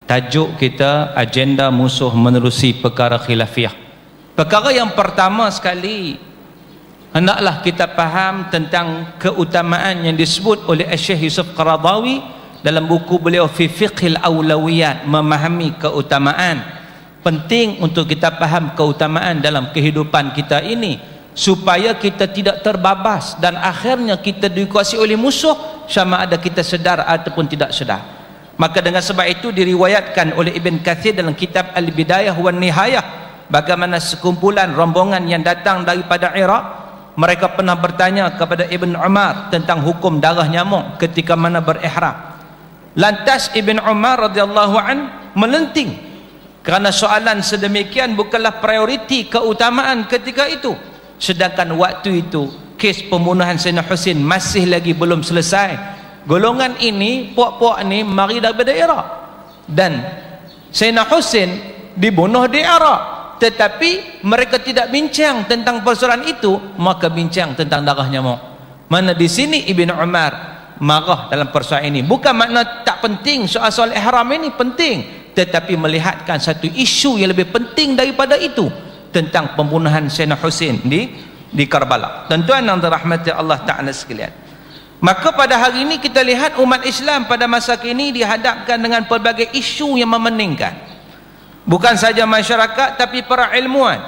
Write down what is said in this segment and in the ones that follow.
Tajuk kita, agenda musuh menerusi perkara khilafiyah. Perkara yang pertama sekali, hendaklah kita faham tentang keutamaan yang disebut oleh Syekh Yusuf Qaradawi dalam buku beliau Fi Fiqhil Awlawiyat, memahami keutamaan. Penting untuk kita faham keutamaan dalam kehidupan kita ini supaya kita tidak terbabas dan akhirnya kita dikuasai oleh musuh sama ada kita sedar ataupun tidak sedar. Maka dengan sebab itu diriwayatkan oleh Ibn Kathir dalam kitab Al-Bidayah wan Nihayah bagaimana sekumpulan rombongan yang datang daripada Iraq, mereka pernah bertanya kepada Ibn Umar tentang hukum darah nyamuk ketika mana berihram. Lantas Ibn Umar radhiyallahu an melenting kerana soalan sedemikian bukanlah prioriti keutamaan ketika itu, sedangkan waktu itu kes pembunuhan Sayyidina Husin masih lagi belum selesai. Golongan ini, puak-puak ni mari daripada Iraq dan Sayyidina Husin dibunuh di Iraq, tetapi mereka tidak bincang tentang persoalan itu, maka bincang tentang darah nyamuk. Mana di sini Ibn Umar marah dalam persoalan ini. Bukan makna tak penting soal-soal ihram ini, penting, tetapi melihatkan satu isu yang lebih penting daripada itu, tentang pembunuhan Sayyidina Husin di Karbala. Tuan-tuan yang dirahmati Allah Ta'ala sekalian, maka pada hari ini kita lihat umat Islam pada masa kini dihadapkan dengan pelbagai isu yang memeningkan bukan saja masyarakat tapi para ilmuwan,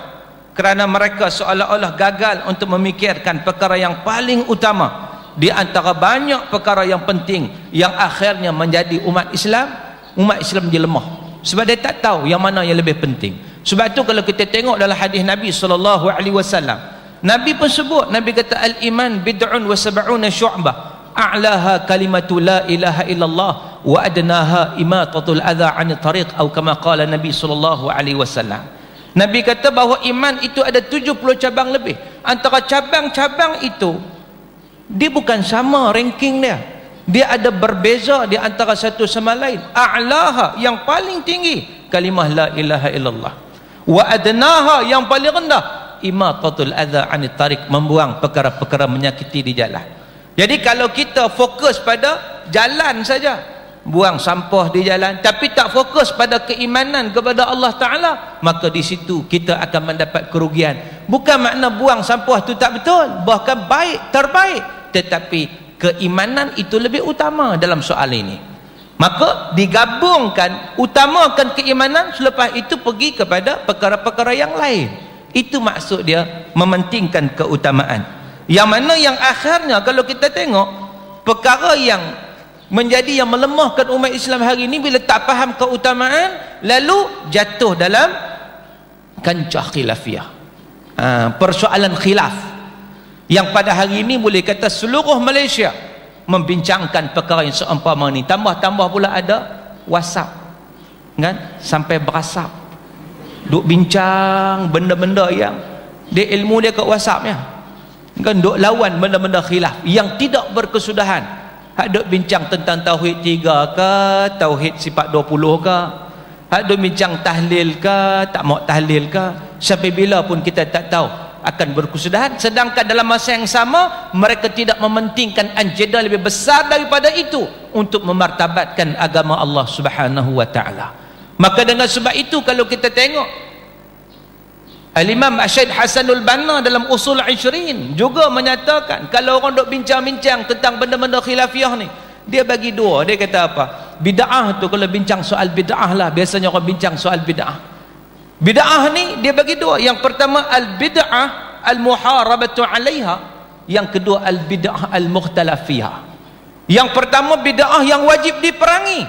kerana mereka seolah-olah gagal untuk memikirkan perkara yang paling utama di antara banyak perkara yang penting yang akhirnya menjadi umat Islam menjadi lemah sebab dia tak tahu yang mana yang lebih penting. Sebab itu kalau kita tengok dalam hadis Nabi SAW, Nabi pun sebut, Nabi kata al-iman bid'un wa sab'una syu'bah a'laha kalimatu la ilaha illallah wa adnaha imatatul adha 'anil tariq, atau kama qala Nabi sallallahu alaihi wasallam. Nabi kata bahawa iman itu ada 70 cabang lebih. Antara cabang-cabang itu dia bukan sama ranking dia ada berbeza di antara satu sama lain. A'laha yang paling tinggi kalimah la ilaha illallah, wa adnaha yang paling rendah imatatul adha 'anil tariq, membuang perkara-perkara menyakiti di jalan. Jadi kalau kita fokus pada jalan saja, buang sampah di jalan, tapi tak fokus pada keimanan kepada Allah Ta'ala, maka di situ kita akan mendapat kerugian. Bukan makna buang sampah itu tak betul, bahkan baik, terbaik, tetapi keimanan itu lebih utama dalam soal ini. Maka digabungkan, utamakan keimanan, selepas itu pergi kepada perkara-perkara yang lain. Itu maksud dia mementingkan keutamaan, yang mana yang akhirnya kalau kita tengok perkara yang menjadi yang melemahkan umat Islam hari ini bila tak faham keutamaan lalu jatuh dalam kancah khilafiyah, persoalan khilaf yang pada hari ini boleh kata seluruh Malaysia membincangkan perkara yang seumpama ni. Tambah-tambah pula ada WhatsApp kan, sampai berasap duk bincang benda-benda yang dia ilmu dia kat WhatsApp kan, duk lawan benda-benda khilaf yang tidak berkesudahan. Hak duk bincang tentang tauhid 3 ke, tauhid sifat 20 ke, hak duk bincang tahlil ke, tak mau tahlil ke, sampai bila pun kita tak tahu akan berkesudahan. Sedangkan dalam masa yang sama mereka tidak mementingkan agenda lebih besar daripada itu untuk memartabatkan agama Allah Subhanahu wa Ta'ala. Maka dengan sebab itu kalau kita tengok Al-Imam Syed Hasanul Banna dalam Usul 20 juga menyatakan kalau orang duk bincang-bincang tentang benda-benda khilafiyah ni, dia bagi dua. Dia kata apa? Bid'ah tu, kalau bincang soal bid'ah lah, biasanya orang bincang soal bid'ah. Bid'ah ni dia bagi dua. Yang pertama al-bid'ah al-muharabatu 'alaiha, yang kedua al-bid'ah al-mukhtalaf fiha. Yang pertama bid'ah yang wajib diperangi,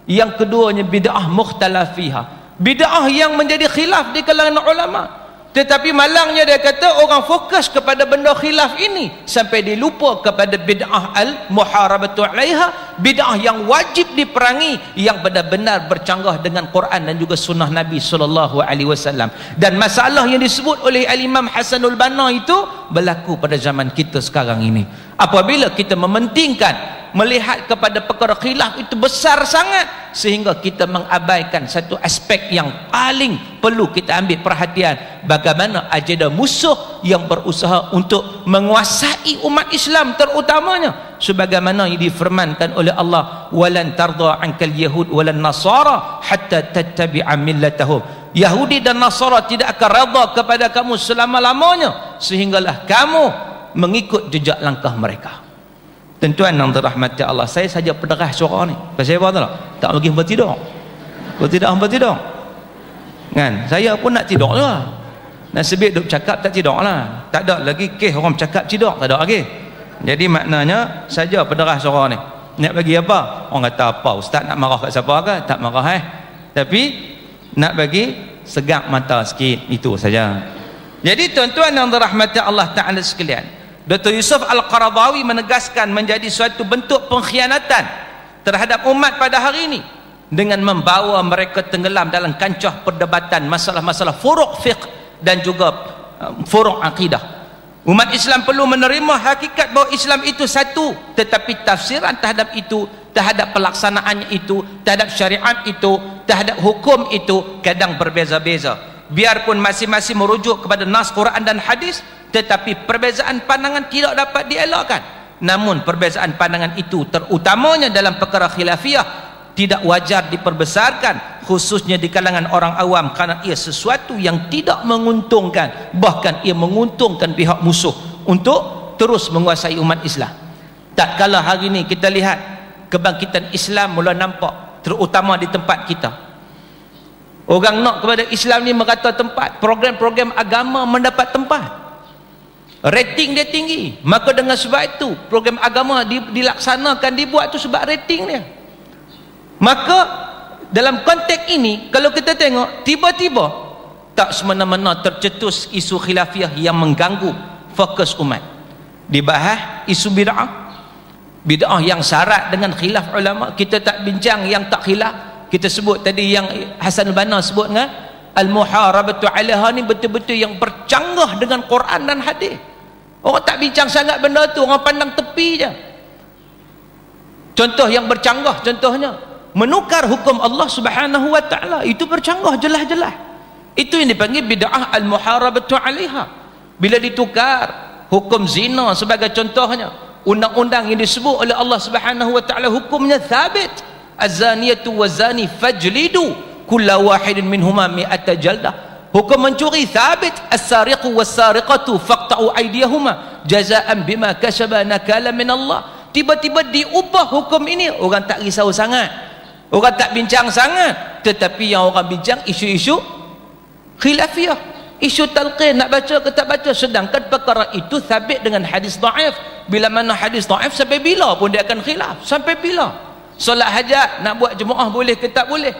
yang keduanya bid'ah mukhtalaf fiha, bid'ah yang menjadi khilaf di kalangan ulama. Tetapi malangnya dia kata orang fokus kepada benda khilaf ini sampai dilupa kepada bid'ah al-muharabatu 'alaiha, bid'ah yang wajib diperangi, yang benar-benar bercanggah dengan Quran dan juga sunnah Nabi sallallahu alaihi wasallam. Dan masalah yang disebut oleh Al-Imam Hasanul Banna itu berlaku pada zaman kita sekarang ini. Apabila kita mementingkan melihat kepada perkara khilaf itu besar sangat sehingga kita mengabaikan satu aspek yang paling perlu kita ambil perhatian, bagaimana agenda musuh yang berusaha untuk menguasai umat Islam terutamanya, sebagaimana yang difirmankan oleh Allah, walan tardha ankal yahud walan nasara hatta tattabi'a millatahum. Yahudi dan Nasara tidak akan redha kepada kamu selama-lamanya sehinggalah kamu mengikut jejak langkah mereka. Tuan-tuan yang dirahmati Allah, saya saja penderah suara ni. Pasal apa tahu? Tak bagi hamba tidur. Kalau tidak hamba tidur. Kan? Saya pun nak tidur lah. Nasib duk cakap tak tidur lah. Tak ada lagi kes orang cakap tidur, tak ada lagi. Jadi maknanya saja penderah suara ni. Nak bagi apa? Orang kata apa? Ustaz nak marah kat siapa ke? Tak marah Tapi nak bagi segak mata sikit, itu saja. Jadi tuan-tuan yang dirahmati Allah Ta'ala sekalian, Dr. Yusuf Al-Qaradawi menegaskan menjadi suatu bentuk pengkhianatan terhadap umat pada hari ini dengan membawa mereka tenggelam dalam kancah perdebatan masalah-masalah furuk fiqh dan juga furuk akidah. Umat Islam perlu menerima hakikat bahawa Islam itu satu, tetapi tafsiran terhadap itu, terhadap pelaksanaannya itu, terhadap syariat itu, terhadap hukum itu kadang berbeza-beza. Biarpun masing-masing merujuk kepada nas Quran dan hadis, tetapi perbezaan pandangan tidak dapat dielakkan. Namun perbezaan pandangan itu terutamanya dalam perkara khilafiyah tidak wajar diperbesarkan, khususnya di kalangan orang awam, kerana ia sesuatu yang tidak menguntungkan, bahkan ia menguntungkan pihak musuh untuk terus menguasai umat Islam. Tak kala hari ini kita lihat kebangkitan Islam mula nampak, terutama di tempat kita. Orang nak kepada Islam ni merata tempat, program-program agama mendapat tempat, rating dia tinggi. Maka dengan sebab itu program agama dilaksanakan, dibuat tu sebab rating dia. Maka dalam konteks ini kalau kita tengok, tiba-tiba tak semena-mena tercetus isu khilafiyah yang mengganggu fokus umat. Dibahas isu bid'ah yang syarat dengan khilaf ulama. Kita tak bincang yang tak khilaf. Kita sebut tadi yang Hasan Banna sebut dengan al-muharabatu 'alaiha ni betul-betul yang bercanggah dengan Quran dan hadis. Orang tak bincang sangat benda tu, orang pandang tepi je. Contoh yang bercanggah, contohnya menukar hukum Allah Subhanahu wa taala, itu bercanggah jelas-jelas. Itu yang dipanggil bid'ah al-muharabatu 'alaiha. Bila ditukar hukum zina sebagai contohnya, undang-undang yang disebut oleh Allah Subhanahu wa taala hukumnya thabit, az-zaniyatu waz-zani fajlidu kulla wahidin minhuma mi'ata jaldah. Hukum mencuri thabit, as-sariqu was-sariqatu faqta'u aydiyahuma jazaa'an bima kasaba nakala min Allah. Tiba-tiba diubah hukum ini, orang tak risau sangat, orang tak bincang sangat, tetapi yang orang bincang isu-isu khilafiyah, isu talqin, nak baca ke tak baca. Sedangkan perkara itu thabit dengan hadis dhaif. Bila mana hadis dhaif, sampai bila pun dia akan khilaf, sampai bila. Solat hajat nak buat jemaah boleh ke tak boleh?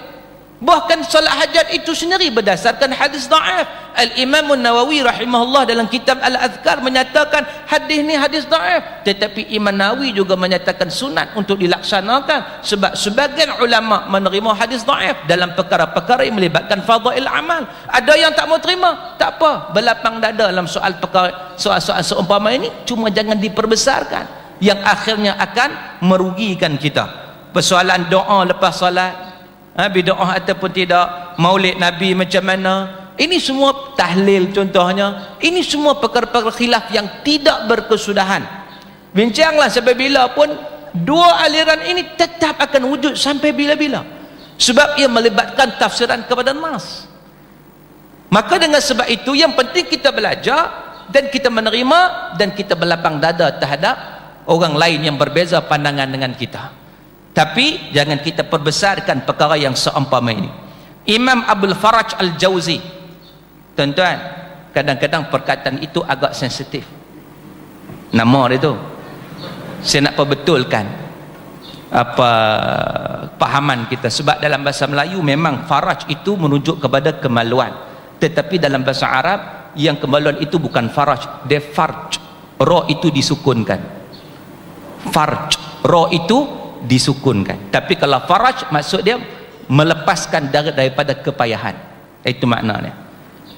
Bahkan solat hajat itu sendiri berdasarkan hadis dhaif. Al-Imam Nawawi rahimahullah dalam kitab Al-Adhkar menyatakan hadis ni hadis dhaif, tetapi Imam Nawawi juga menyatakan sunat untuk dilaksanakan, sebab sebagian ulama menerima hadis dhaif dalam perkara-perkara yang melibatkan fadail amal. Ada yang tak mau terima, tak apa, berlapang dada dalam soal perkara, soal-soal seumpama ini, cuma jangan diperbesarkan yang akhirnya akan merugikan kita. Persoalan doa lepas solat, bid'ah ataupun tidak, maulid Nabi macam mana, ini semua tahlil contohnya, ini semua perkara-perkara khilaf yang tidak berkesudahan. Bincanglah sampai bila pun, dua aliran ini tetap akan wujud sampai bila-bila, sebab ia melibatkan tafsiran kepada nas. Maka dengan sebab itu yang penting kita belajar dan kita menerima dan kita berlapang dada terhadap orang lain yang berbeza pandangan dengan kita. Tapi jangan kita perbesarkan perkara yang seumpama ini. Imam Abdul Faraj Al-Jauzi, tuan-tuan, kadang-kadang perkataan itu agak sensitif. Nama dia tu, saya nak perbetulkan apa pahaman kita, sebab dalam bahasa Melayu memang faraj itu merujuk kepada kemaluan, tetapi dalam bahasa Arab yang kemaluan itu bukan faraj, dia farj. Ra itu disukunkan. Farj, ra itu disukunkan. Tapi kalau faraj maksud dia melepaskan daripada kepayahan. Itu maknanya.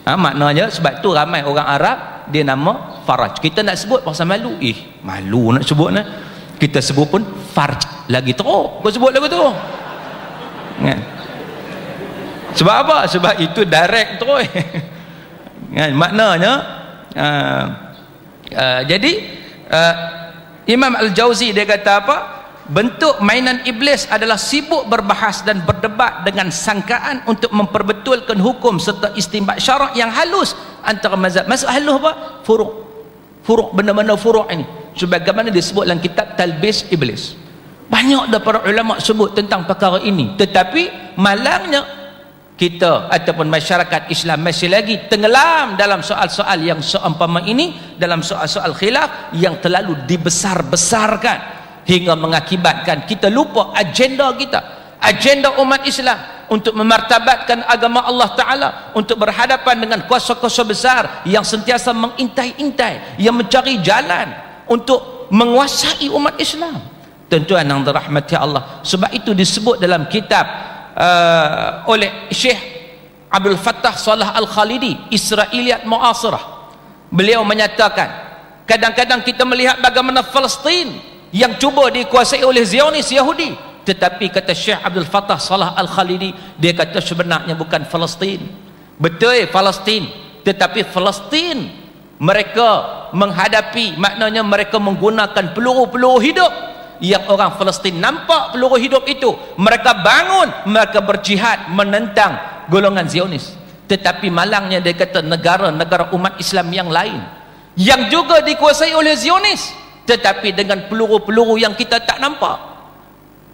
Maknanya sebab tu ramai orang Arab dia nama faraj. Kita nak sebut pasal malu, malu nak sebut Kita sebut pun farj lagi teruk, kau sebut lagu tu kan? Sebab apa? Sebab itu direct terus kan? Maknanya jadi Imam Al-Jauzi dia kata apa? Bentuk mainan iblis adalah sibuk berbahas dan berdebat dengan sangkaan untuk memperbetulkan hukum serta istinbat syarak yang halus antara mazhab. Maksud halus apa? Furuk, benda-benda furuk ini sebagaimana disebut dalam kitab Talbis Iblis. Banyak dah para ulama sebut tentang perkara ini, tetapi malangnya kita ataupun masyarakat Islam masih lagi tenggelam dalam soal-soal yang seumpama ini, dalam soal-soal khilaf yang terlalu dibesar-besarkan hingga mengakibatkan kita lupa agenda kita, agenda umat Islam untuk memartabatkan agama Allah Ta'ala, untuk berhadapan dengan kuasa-kuasa besar yang sentiasa mengintai-intai, yang mencari jalan untuk menguasai umat Islam. Tuan-tuan yang dirahmati Allah, sebab itu disebut dalam kitab oleh Syekh Abdul Fattah Salah Al-Khalidi, Israiliyat Mu'asirah. Beliau menyatakan kadang-kadang kita melihat bagaimana Palestin yang cuba dikuasai oleh Zionis Yahudi, tetapi kata Syekh Abdul Fattah Salah Al-Khalidi, dia kata sebenarnya bukan Palestin. Betul Palestin, tetapi Palestin mereka menghadapi, maknanya mereka menggunakan peluru-peluru hidup yang orang Palestin nampak peluru hidup itu, mereka bangun, mereka berjihad menentang golongan Zionis. Tetapi malangnya dia kata negara-negara umat Islam yang lain yang juga dikuasai oleh Zionis, tetapi dengan peluru-peluru yang kita tak nampak,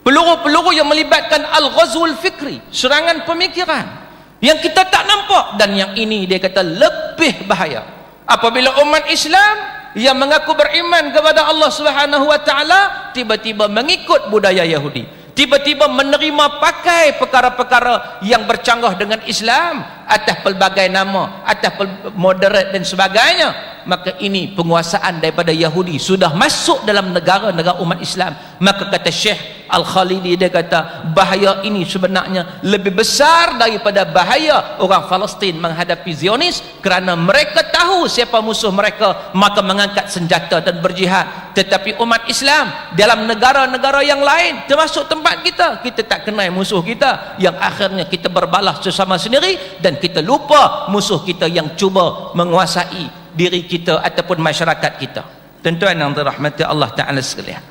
peluru-peluru yang melibatkan al-ghazwul fikri, serangan pemikiran yang kita tak nampak. Dan yang ini dia kata lebih bahaya apabila umat Islam yang mengaku beriman kepada Allah Subhanahu wa Ta'ala tiba-tiba mengikut budaya Yahudi, tiba-tiba menerima pakai perkara-perkara yang bercanggah dengan Islam atas pelbagai nama, atas moderat dan sebagainya. Maka ini penguasaan daripada Yahudi sudah masuk dalam negara-negara umat Islam. Maka kata Syekh Al-Khalidi, dia kata bahaya ini sebenarnya lebih besar daripada bahaya orang Palestin menghadapi Zionis, kerana mereka tahu siapa musuh mereka, maka mengangkat senjata dan berjihad. Tetapi umat Islam dalam negara-negara yang lain, termasuk tempat kita, kita tak kenal musuh kita, yang akhirnya kita berbalas sesama sendiri dan kita lupa musuh kita yang cuba menguasai diri kita ataupun masyarakat kita. Tuan-tuan yang dirahmati Allah Ta'ala sekalian,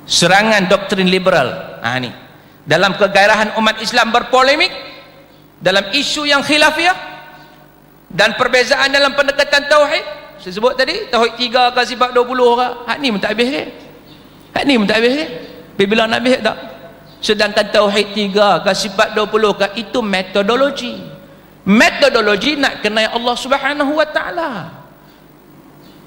serangan doktrin liberal ni dalam kegairahan umat Islam berpolemik dalam isu yang khilafiyah dan perbezaan dalam pendekatan tauhid. Saya sebut tadi tauhid 3 ke sifat 20 orang, hak ni mentadbih dia, hak ni mentadbih dia, bila nak habis tak. Sedangkan tauhid 3 ke sifat 20 ke itu metodologi nak kenal Allah Subhanahu wa Ta'ala,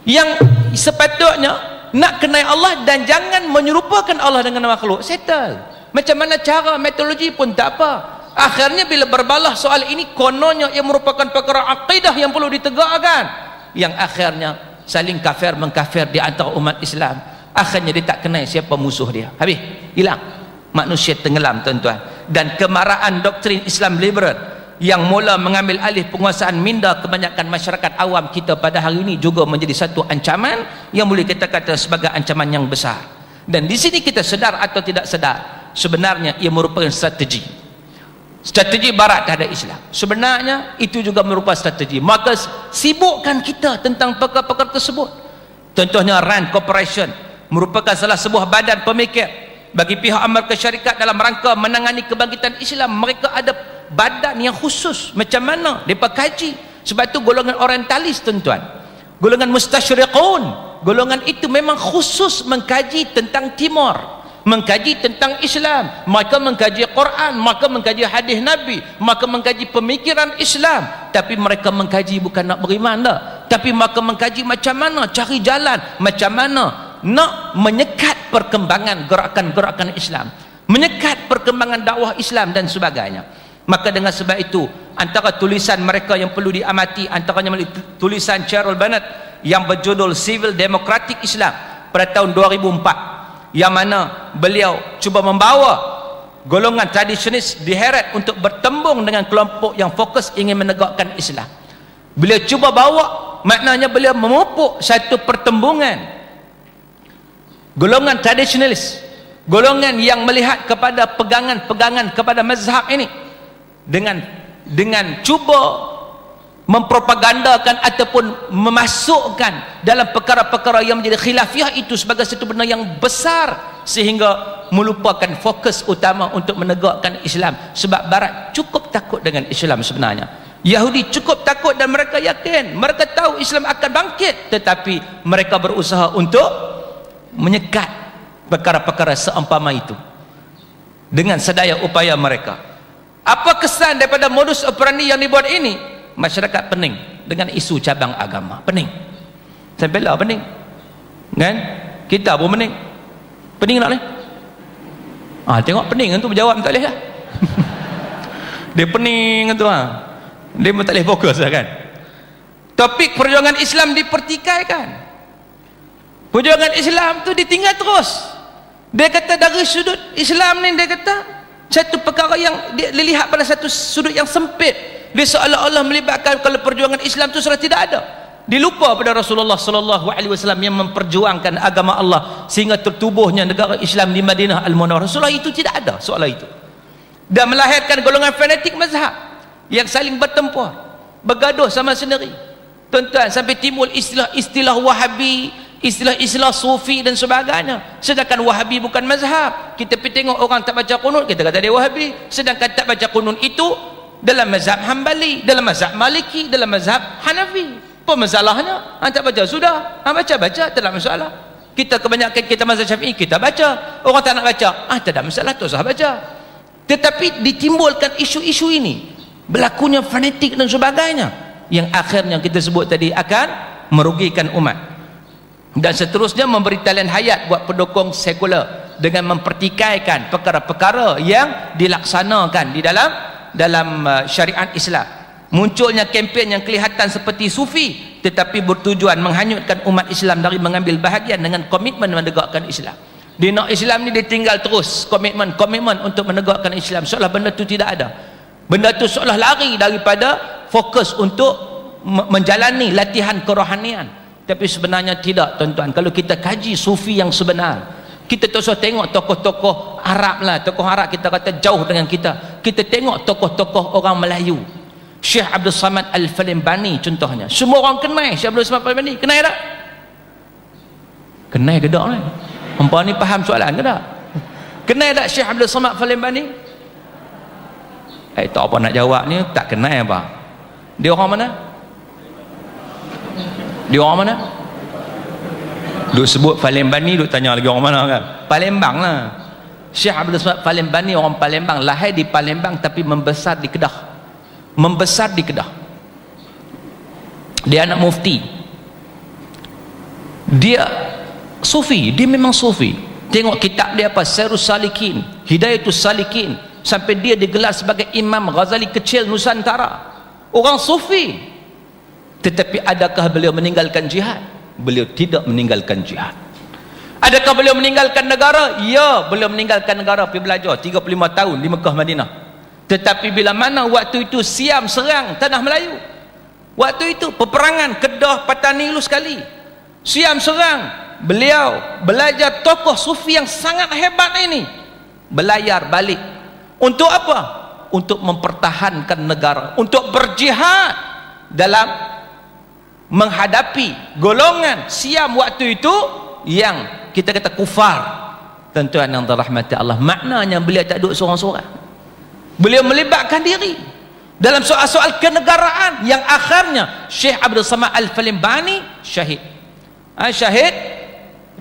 yang sepatutnya nak kenal Allah dan jangan menyerupakan Allah dengan makhluk. Settle. Macam mana cara, metodologi pun tak apa. Akhirnya bila berbalah soal ini, kononnya ia merupakan perkara akidah yang perlu ditegakkan, yang akhirnya saling kafir mengkafir di antara umat Islam. Akhirnya dia tak kenal siapa musuh dia, habis hilang, manusia tenggelam tuan-tuan. Dan kemarahan doktrin Islam liberal yang mula mengambil alih penguasaan minda kebanyakan masyarakat awam kita pada hari ini juga menjadi satu ancaman yang boleh kita kata sebagai ancaman yang besar. Dan di sini kita sedar atau tidak sedar, sebenarnya ia merupakan strategi barat terhadap Islam. Sebenarnya itu juga merupakan strategi. Maka sibukkan kita tentang perkara-perkara tersebut. Contohnya RAND Corporation merupakan salah sebuah badan pemikir bagi pihak Amerika Syarikat dalam rangka menangani kebangkitan Islam. Mereka ada badan yang khusus macam mana mereka kaji. Sebab itu golongan orientalis tuan-tuan, golongan mustasyriqun, golongan itu memang khusus mengkaji tentang Timur, mengkaji tentang Islam. Mereka mengkaji Quran, mereka mengkaji hadis Nabi, mereka mengkaji pemikiran Islam. Tapi mereka mengkaji bukan nak beriman dah, tapi mereka mengkaji macam mana cari jalan, macam mana nak menyekat perkembangan gerakan-gerakan Islam, menyekat perkembangan dakwah Islam dan sebagainya. Maka dengan sebab itu, antara tulisan mereka yang perlu diamati, antaranya tulisan Cheryl Bennett yang berjudul Civil Democratic Islam pada tahun 2004, yang mana beliau cuba membawa golongan tradisionis diheret untuk bertembung dengan kelompok yang fokus ingin menegakkan Islam. Beliau cuba bawa, maknanya beliau memupuk satu pertembungan golongan tradisionalis, golongan yang melihat kepada pegangan-pegangan kepada mazhab ini dengan cuba mempropagandakan ataupun memasukkan dalam perkara-perkara yang menjadi khilafiyah itu sebagai satu benda yang besar, sehingga melupakan fokus utama untuk menegakkan Islam. Sebab Barat cukup takut dengan Islam sebenarnya, Yahudi cukup takut, dan mereka yakin, mereka tahu Islam akan bangkit, tetapi mereka berusaha untuk menyekat perkara-perkara seumpama itu dengan sedaya upaya mereka. Apa kesan daripada modus operandi yang dibuat ini? Masyarakat pening dengan isu cabang agama, pening sampai lah pening kan? Kita pun pening nak ni tengok pening tu berjawab tak boleh lah dia pening tu dia pun tak boleh fokus lah kan. Topik perjuangan Islam dipertikaikan, perjuangan Islam tu ditinggal terus. Dia kata dari sudut Islam ni, dia kata satu perkara yang dia lihat pada satu sudut yang sempit. Dia seolah-olah melibatkan kalau perjuangan Islam itu sudah tidak ada. Dilupa pada Rasulullah sallallahu alaihi wasallam yang memperjuangkan agama Allah sehingga tertubuhnya negara Islam di Madinah Al-Munawwarah. Rasulullah itu tidak ada soalan itu. Dan melahirkan golongan fanatik mazhab yang saling bertempur, bergaduh sama sendiri. Tuan-tuan, sampai timbul istilah Wahabi, istilah Sufi dan sebagainya. Sedangkan Wahabi bukan mazhab. Kita pergi tengok orang tak baca qunut, kita kata dia Wahabi. Sedangkan tak baca qunut itu dalam mazhab Hambali, dalam mazhab Maliki, dalam mazhab Hanafi. Apa masalahnya? Tak baca sudah, baca tak ada masalah. Kita kebanyakan kita mazhab Syafi'i kita baca, orang tak nak baca tak ada masalah, tak usah baca. Tetapi ditimbulkan isu-isu ini, berlakunya fanatik dan sebagainya, yang akhirnya kita sebut tadi akan merugikan umat, dan seterusnya memberi talian hayat buat pendukung sekular dengan mempertikaikan perkara-perkara yang dilaksanakan di dalam syariat Islam. Munculnya kempen yang kelihatan seperti sufi tetapi bertujuan menghanyutkan umat Islam dari mengambil bahagian dengan komitmen menegakkan Islam. Di nak Islam ni ditinggal terus komitmen untuk menegakkan Islam, seolah benda tu tidak ada. Benda tu seolah lari daripada fokus untuk menjalani latihan kerohanian. Tapi sebenarnya tidak, tuan-tuan. Kalau kita kaji sufi yang sebenar, kita tak usah tengok tokoh-tokoh Arab lah. Tokoh Arab kita kata jauh dengan kita. Kita tengok tokoh-tokoh orang Melayu. Syekh Abdul Samad Al-Falimbani contohnya. Semua orang kenal Syekh Abdul Samad Al-Falimbani. Kenal tak? Kenal ke tak ni? Hampa ni faham soalan ke tak? Kenal tak Syekh Abdul Samad Al-Falimbani? Tak apa nak jawab ni, tak kenal apa. Dia orang mana? Dia orang mana? Duk sebut Palembang, duk tanya lagi orang mana kan? Palembang lah. Syekh Abdul Samad Palembang orang Palembang, lahir di Palembang tapi membesar di Kedah. Dia anak mufti. Dia sufi, dia memang sufi. Tengok kitab dia apa, Syairus Salikin, Hidayatus Salikin, sampai dia digelar sebagai Imam Ghazali kecil Nusantara. Orang sufi. Tetapi adakah beliau meninggalkan jihad? Beliau tidak meninggalkan jihad. Adakah beliau meninggalkan negara? Ya, beliau meninggalkan negara, pergi belajar 35 tahun di Mekah Madinah. Tetapi bila mana waktu itu Siam serang tanah Melayu, waktu itu peperangan Kedah Patani lu sekali, Siam serang, beliau belajar tokoh sufi yang sangat hebat ini, belayar balik. Untuk apa? Untuk mempertahankan negara, untuk berjihad dalam menghadapi golongan Siam waktu itu yang kita kata kufar. Tuan-tuan yang dirahmati Allah, maknanya beliau tak duduk seorang-seorang. Beliau melibatkan diri dalam soal-soal kenegaraan yang akhirnya Syekh Abdul Samad Al-Falimbani syahid. Syahid,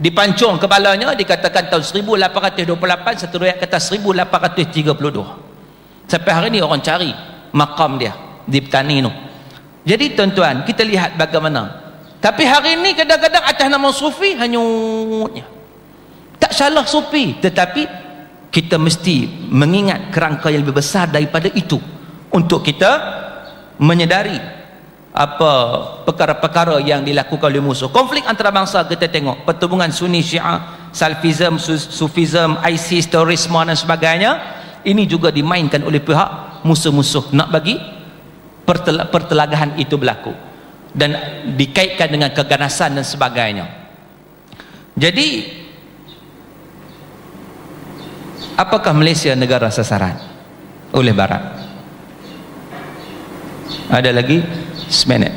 dipancung kepalanya, dikatakan tahun 1828, satu riwayat kata 1832. Sampai hari ni orang cari makam dia di Petani tu. Jadi tuan-tuan, kita lihat bagaimana. Tapi hari ini kadang-kadang atas nama sufi hanyutnya. Tak salah sufi, tetapi kita mesti mengingat kerangka yang lebih besar daripada itu untuk kita menyedari apa perkara-perkara yang dilakukan oleh musuh. Konflik antarabangsa kita tengok, pertembungan Sunni Syiah, Salafism, Sufism, ISIS, terorisme dan sebagainya, ini juga dimainkan oleh pihak musuh-musuh nak bagi pertelagahan itu berlaku dan dikaitkan dengan keganasan dan sebagainya. Jadi Apakah Malaysia negara sasaran oleh Barat? Ada lagi 1 minit.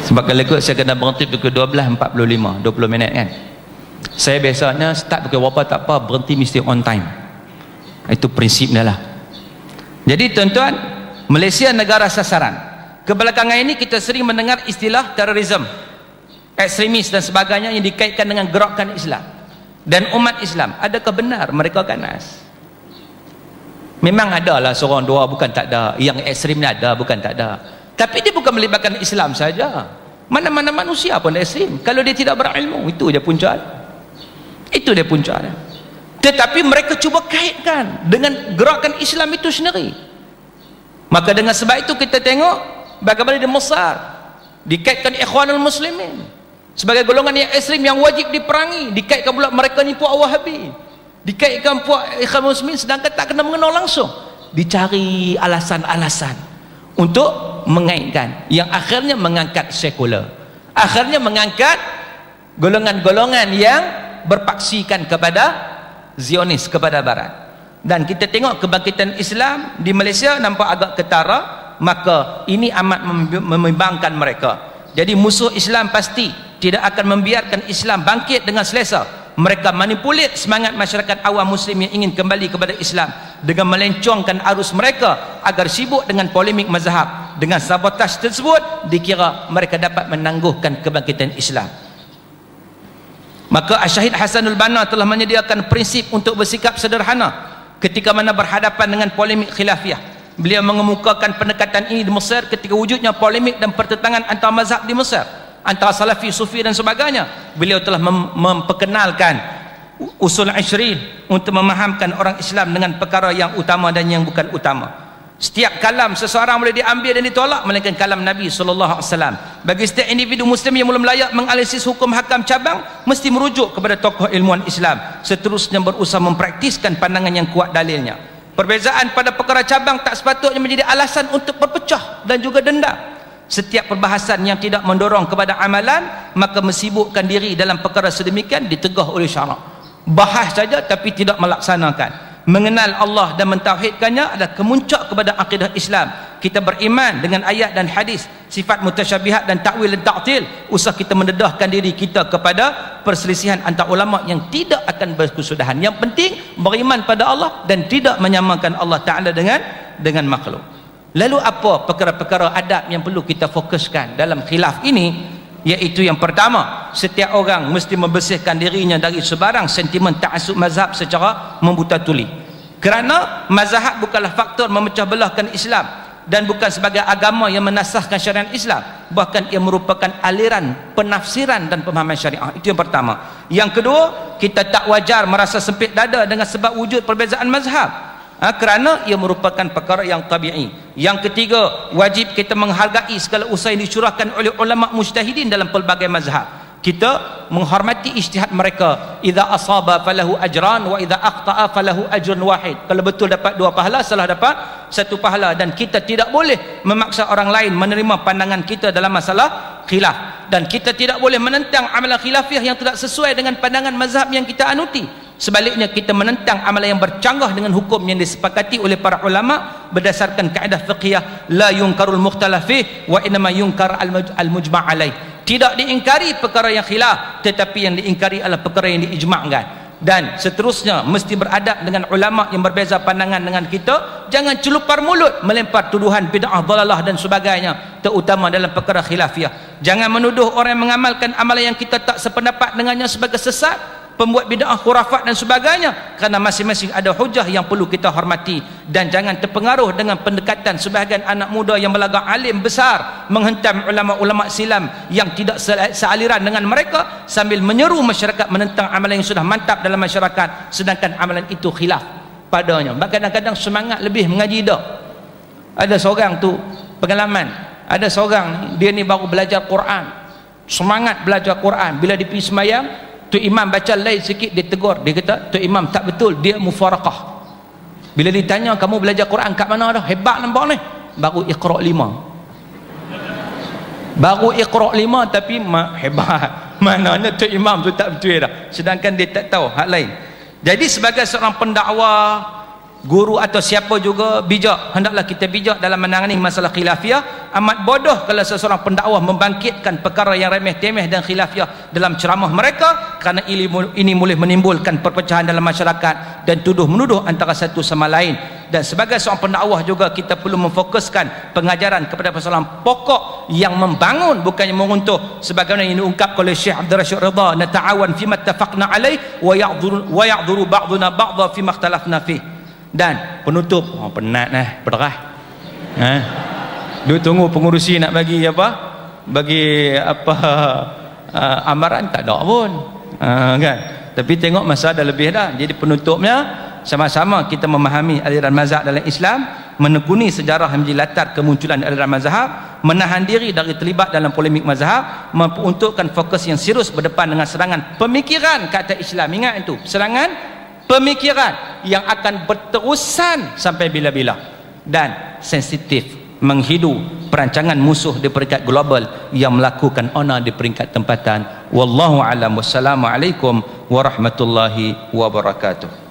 Sebab kalau ikut saya kena berhenti pukul 12.45, 20 minit kan. Saya biasanya start pukul berapa tak apa, berhenti mesti on time. Itu prinsipnya lah. Jadi tuan-tuan, Malaysia negara sasaran. Kebelakangan ini kita sering mendengar istilah terorisme, ekstremis dan sebagainya yang dikaitkan dengan gerakan Islam dan umat Islam. Adakah benar mereka ganas? Memang ada lah seorang dua, bukan tak ada. Yang ekstrim ni ada, bukan tak ada. Tapi dia bukan melibatkan Islam saja. Mana-mana manusia pun ekstrim kalau dia tidak berilmu. Itu dia punca. Itu dia punca. Tetapi mereka cuba kaitkan dengan gerakan Islam itu sendiri. Maka dengan sebab itu kita tengok bagaimana di Mesir dikaitkan Ikhwanul Muslimin sebagai golongan yang ekstrim yang wajib diperangi. Dikaitkan pula mereka ni puak Wahabi, dikaitkan puak Ikhwanul Muslimin, sedangkan tak kena mengenal langsung. Dicari alasan-alasan untuk mengaitkan, yang akhirnya mengangkat sekular, akhirnya mengangkat golongan-golongan yang berpaksikan kepada Zionis, kepada Barat. Dan kita tengok kebangkitan Islam di Malaysia nampak agak ketara. Maka ini amat membimbangkan mereka. Jadi musuh Islam pasti tidak akan membiarkan Islam bangkit dengan selesa. Mereka manipulit semangat masyarakat awam Muslim yang ingin kembali kepada Islam dengan melencongkan arus mereka agar sibuk dengan polemik mazhab. Dengan sabotaj tersebut dikira mereka dapat menangguhkan kebangkitan Islam. Maka Syahid Hasanul Banna telah menyediakan prinsip untuk bersikap sederhana ketika mana berhadapan dengan polemik khilafiyah. Beliau mengemukakan pendekatan ini di Mesir ketika wujudnya polemik dan pertentangan antara mazhab di Mesir, antara Salafi, Sufi dan sebagainya. Beliau telah memperkenalkan usul 20 untuk memahamkan orang Islam dengan perkara yang utama dan yang bukan utama. Setiap kalam seseorang boleh diambil dan ditolak, melainkan kalam Nabi SAW. Bagi setiap individu Muslim yang belum layak menganalisis hukum hakam cabang, mesti merujuk kepada tokoh ilmuwan Islam, seterusnya berusaha mempraktiskan pandangan yang kuat dalilnya. Perbezaan pada perkara cabang tak sepatutnya menjadi alasan untuk berpecah dan juga dendam. Setiap perbahasan yang tidak mendorong kepada amalan, maka mensibukkan diri dalam perkara sedemikian ditegah oleh syarak. Bahas saja tapi tidak melaksanakan. Mengenal Allah dan mentauhidkannya adalah kemuncak kepada akidah Islam. Kita beriman dengan ayat dan hadis, sifat mutasyabihat dan takwil dan ta'til. Usah kita mendedahkan diri kita kepada perselisihan antara ulama yang tidak akan berkesudahan. Yang penting beriman pada Allah dan tidak menyamakan Allah Ta'ala dengan makhluk. Lalu apa perkara-perkara adab yang perlu kita fokuskan dalam khilaf ini? Iaitu yang pertama, setiap orang mesti membersihkan dirinya dari sebarang sentimen ta'assub mazhab secara membuta tuli. Kerana mazhab bukanlah faktor memecah belahkan Islam dan bukan sebagai agama yang menasahkan syariat Islam, bahkan ia merupakan aliran penafsiran dan pemahaman syariah. Itu yang pertama. Yang kedua, kita tak wajar merasa sempit dada dengan sebab wujud perbezaan mazhab. Kerana ia merupakan perkara yang tabi'i. Yang ketiga, wajib kita menghargai segala usaha yang dicurahkan oleh ulama mujtahidin dalam pelbagai mazhab. Kita menghormati ijtihad mereka. Idza asaba falahu ajran wa idza akhta'a falahu ajrun wahid. Kalau betul dapat 2 pahala, salah dapat 1 pahala. Dan kita tidak boleh memaksa orang lain menerima pandangan kita dalam masalah khilaf. Dan kita tidak boleh menentang amalan khilafiyah yang tidak sesuai dengan pandangan mazhab yang kita anuti. Sebaliknya, kita menentang amalan yang bercanggah dengan hukum yang disepakati oleh para ulama berdasarkan kaedah fiqhiyah la yunkarul mukhtalafih wa inma yunkar al-mujma' alaih. Tidak diingkari perkara yang khilaf, tetapi yang diingkari adalah perkara yang diijma'kan. Dan seterusnya, mesti beradab dengan ulama yang berbeza pandangan dengan kita. Jangan celupar mulut melempar tuduhan bid'ah, dalalah dan sebagainya, terutama dalam perkara khilafiyah. Jangan menuduh orang yang mengamalkan amalan yang kita tak sependapat dengannya sebagai sesat, pembuat bid'ah, khurafat dan sebagainya, kerana masing-masing ada hujah yang perlu kita hormati. Dan jangan terpengaruh dengan pendekatan sebahagian anak muda yang berlagak alim besar menghentam ulama-ulama silam yang tidak sealiran dengan mereka sambil menyeru masyarakat menentang amalan yang sudah mantap dalam masyarakat, sedangkan amalan itu khilaf padanya. Kadang-kadang semangat lebih mengaji dah. Ada seorang tu pengalaman, ada seorang dia ni baru belajar Quran, semangat belajar Quran. Bila dia pergi semayang, tu imam baca lain sikit, dia tegur, dia kata, tu imam tak betul, dia mufaraqah. Bila ditanya, kamu belajar Quran kat mana dah? Hebat nampak ni. Baru Iqra' 5. Baru Iqra' 5 tapi hebat. Maknanya tu imam tu tak betul dah. Sedangkan dia tak tahu hak lain. Jadi sebagai seorang pendakwah, guru atau siapa juga, bijak, hendaklah kita bijak dalam menangani masalah khilafiyah. Amat bodoh kalau seseorang pendakwah membangkitkan perkara yang remeh-temeh dan khilafiyah dalam ceramah mereka, kerana ini boleh menimbulkan perpecahan dalam masyarakat dan tuduh-menuduh antara satu sama lain. Dan sebagai seorang pendakwah juga kita perlu memfokuskan pengajaran kepada persoalan pokok yang membangun, bukannya meruntuh, sebagaimana yang diungkapkan oleh Syekh Abdul Rashid Ridha, nata'awan fima ittafaqna alaih wa ya'dhuru ba'duna ba'dha fima ikhtalafna fih. Dan penutup, penat berderah. Duk tunggu pengurusi nak bagi apa? Bagi apa amaran tak ada pun. Kan? Tapi tengok masa dah lebih dah. Jadi penutupnya, sama-sama kita memahami aliran mazhab dalam Islam, menekuni sejarah yang menjadi latar kemunculan aliran mazhab, menahan diri dari terlibat dalam polemik mazhab, memperuntukkan fokus yang serius berdepan dengan serangan pemikiran kata Islam. Ingat itu, serangan pemikiran yang akan berterusan sampai bila-bila, dan sensitif menghidu perancangan musuh di peringkat global yang melakukan ona di peringkat tempatan. Wallahu a'lam. Wassalamualaikum warahmatullahi wabarakatuh.